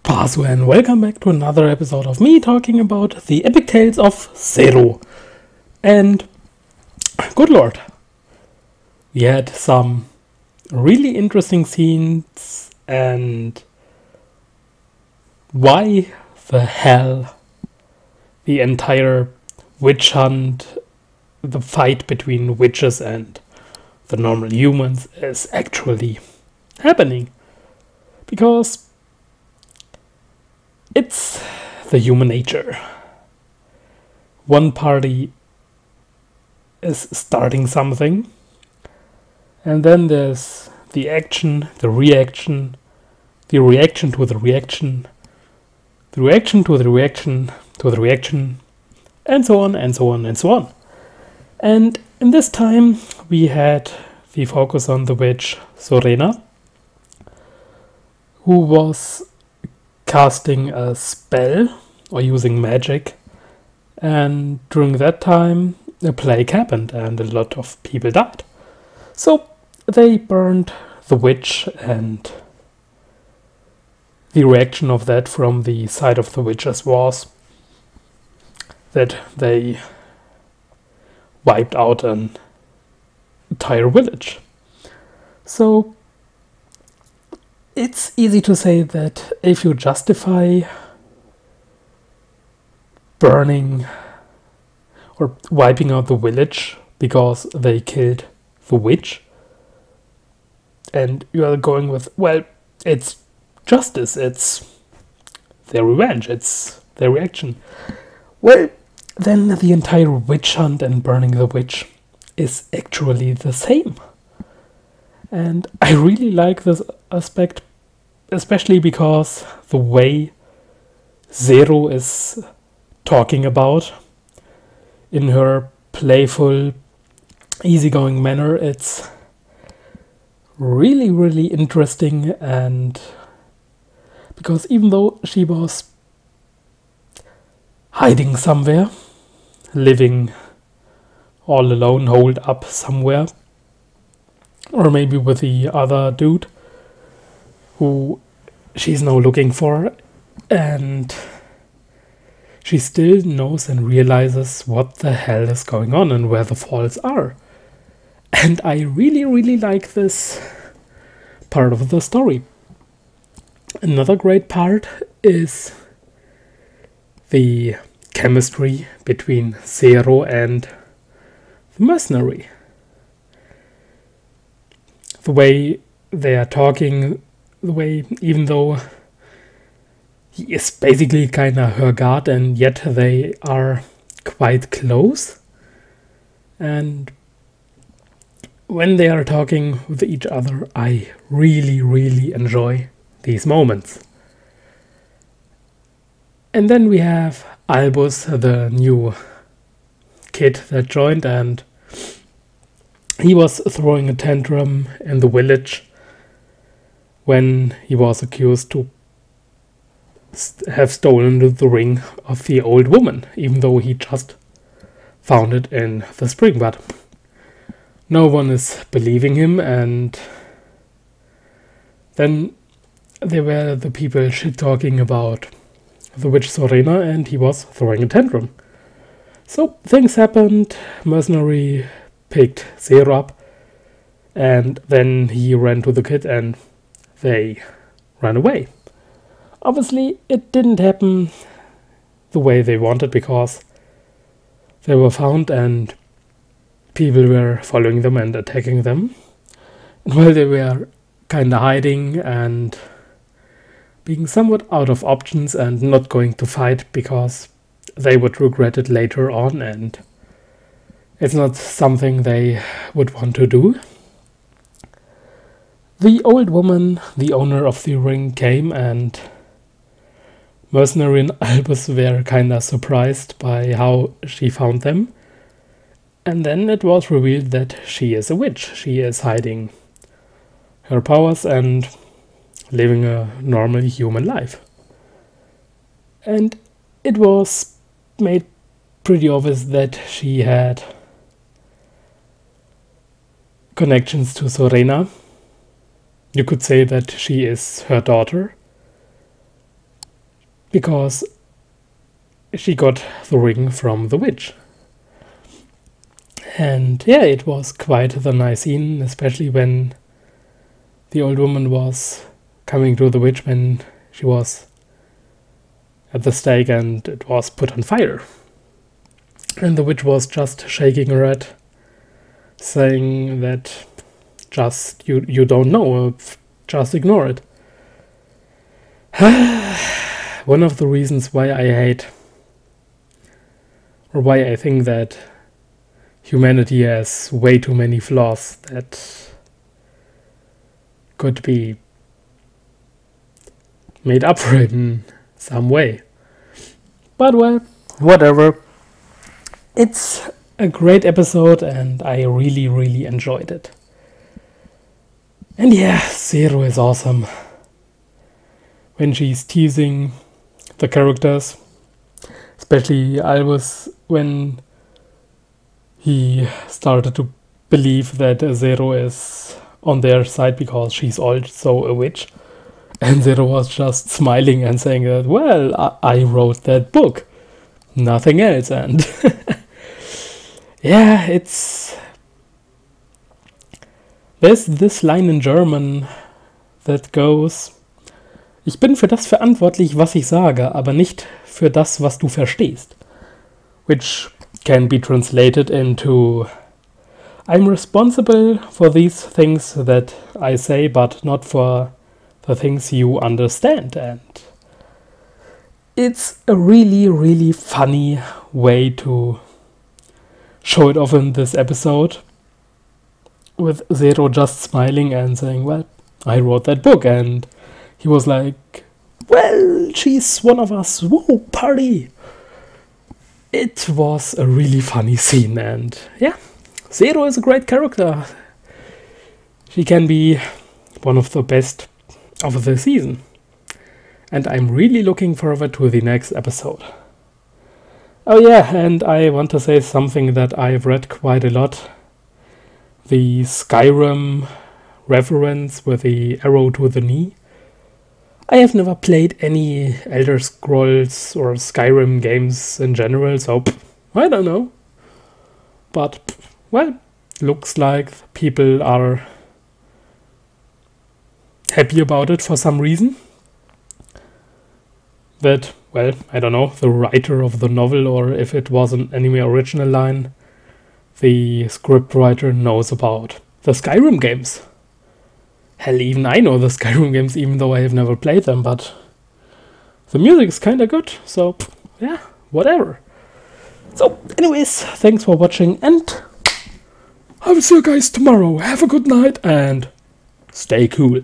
Pasu, and welcome back to another episode of me talking about the epic tales of Zero. And good lord, we had some really interesting scenes, and why the hell the entire witch hunt, the fight between witches and the normal humans is actually happening. Because it's the human nature. One party is starting something, and then there's the action, the reaction, the reaction to the reaction, the reaction to the reaction to the reaction, and so on and so on and so on. And in this time we had the focus on the witch Sorena, who was casting a spell or using magic, and during that time a plague happened and a lot of people died. So they burned the witch, and the reaction of that from the side of the witches was that they wiped out an entire village. So it's easy to say that if you justify burning or wiping out the village because they killed the witch, and you are going with, well, it's justice, it's their revenge, it's their reaction, well, then the entire witch hunt and burning the witch is actually the same. And I really like this aspect, especially because the way Zero is talking about in her playful, easygoing manner, it's really, really interesting. And because even though she was hiding somewhere, living all alone, holed up somewhere, or maybe with the other dude who she's now looking for, and she still knows and realizes what the hell is going on and where the faults are. And I really, really like this part of the story. Another great part is the chemistry between Zero and the mercenary. The way they are talking, the way, even though he is basically kind of her guard, and yet they are quite close. And when they are talking with each other, I really, really enjoy these moments. And then we have Albus, the new kid that joined, and he was throwing a tantrum in the village when he was accused to have stolen the ring of the old woman, even though he just found it in the spring. But no one is believing him, and then there were the people shit-talking about the witch Sorena, and he was throwing a tantrum. So things happened, mercenary picked Zero up, and then he ran to the kid and they ran away. Obviously it didn't happen the way they wanted, because they were found and people were following them and attacking them. And while they were kinda hiding and being somewhat out of options and not going to fight because they would regret it later on, and it's not something they would want to do, the old woman, the owner of the ring, came, and mercenary and Albus were kinda surprised by how she found them. And then it was revealed that she is a witch. She is hiding her powers and living a normal human life. And it was made pretty obvious that she had connections to Sorena. You could say that she is her daughter. because she got the ring from the witch. And yeah, it was quite the nice scene, especially when the old woman was coming to the witch when she was at the stake and it was put on fire. And the witch was just shaking her head, saying that just you don't know, just ignore it. One of the reasons why I hate, or why I think that humanity has way too many flaws that could be made up for it in some way. But well, whatever. It's a great episode and I really, really enjoyed it. And yeah, Zero is awesome. When she's teasing the characters, especially Albus, when he started to believe that Zero is on their side because she's also a witch. And Zero was just smiling and saying that, well, I wrote that book. Nothing else. And yeah, there's this line in German that goes, ich bin für das verantwortlich, was ich sage, aber nicht für das, was du verstehst. Which can be translated into, I'm responsible for these things that I say, but not for the things you understand. And it's a really, really funny way to show it off in this episode, with Zero just smiling and saying, well, I wrote that book. And he was like, well, she's one of us, whoa, party. It was a really funny scene, and yeah, Zero is a great character. She can be one of the best of the season. And I'm really looking forward to the next episode. Oh yeah, and I want to say something that I've read quite a lot. The Skyrim reference with the arrow to the knee. I have never played any Elder Scrolls or Skyrim games in general, so I don't know. But, well, looks like people are happy about it for some reason. That, well, I don't know, the writer of the novel, or if it was an anime original line, the scriptwriter knows about the Skyrim games. Hell, even I know the Skyrim games, even though I have never played them, but the music is kinda good, so yeah, whatever. So, anyways, thanks for watching, and I will see you guys tomorrow. Have a good night, and stay cool.